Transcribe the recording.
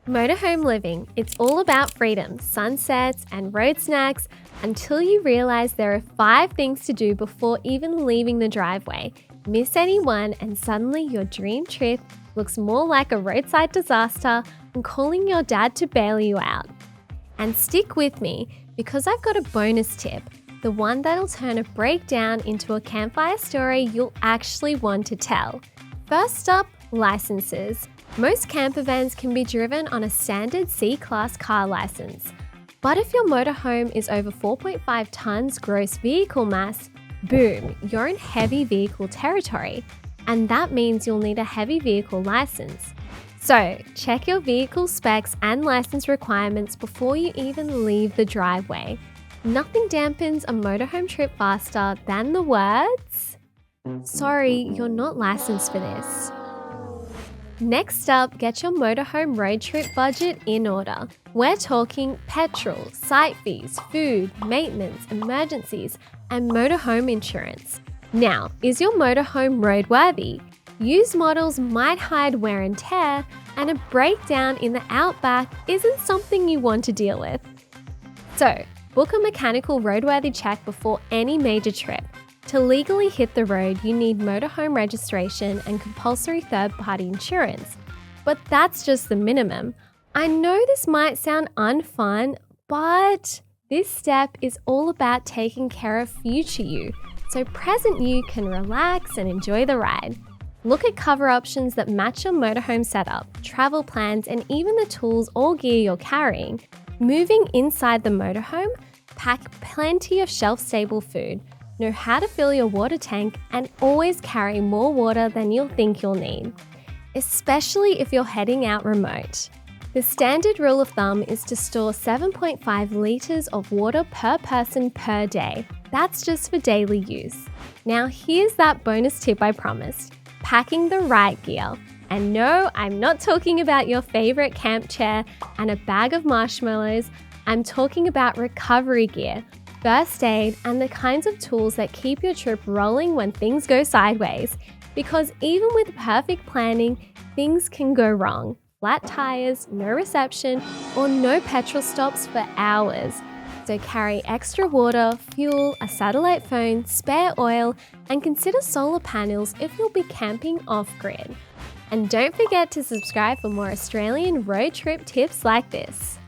Motorhome living, it's all about freedom, sunsets and road snacks until you realize there are 5 things to do before even leaving the driveway. Miss any one and suddenly your dream trip looks more like a roadside disaster and calling your dad to bail you out. And stick with me because I've got a bonus tip, the one that'll turn a breakdown into a campfire story you'll actually want to tell. First up, licenses. Most camper vans can be driven on a standard C-Class car license. But if your motorhome is over 4.5 tons gross vehicle mass, boom, you're in heavy vehicle territory. And that means you'll need a heavy vehicle license. So, check your vehicle specs and license requirements before you even leave the driveway. Nothing dampens a motorhome trip faster than the words, "Sorry, you're not licensed for this." Next up, get your motorhome road trip budget in order. We're talking petrol, site fees, food, maintenance, emergencies, and motorhome insurance. Now, is your motorhome roadworthy? Used models might hide wear and tear, and a breakdown in the outback isn't something you want to deal with. So, book a mechanical roadworthy check before any major trip. To legally hit the road, you need motorhome registration and compulsory third-party insurance. But that's just the minimum. I know this might sound unfun, but this step is all about taking care of future you, so present you can relax and enjoy the ride. Look at cover options that match your motorhome setup, travel plans, and even the tools or gear you're carrying. Moving inside the motorhome, pack plenty of shelf-stable food. Know how to fill your water tank and always carry more water than you'll think you'll need, especially if you're heading out remote. The standard rule of thumb is to store 7.5 litres of water per person per day. That's just for daily use. Now here's that bonus tip I promised, packing the right gear. And no, I'm not talking about your favourite camp chair and a bag of marshmallows. I'm talking about recovery gear, first aid, and the kinds of tools that keep your trip rolling when things go sideways. Because even with perfect planning, things can go wrong. Flat tires, no reception, or no petrol stops for hours. So carry extra water, fuel, a satellite phone, spare oil, and consider solar panels if you'll be camping off-grid. And don't forget to subscribe for more Australian road trip tips like this.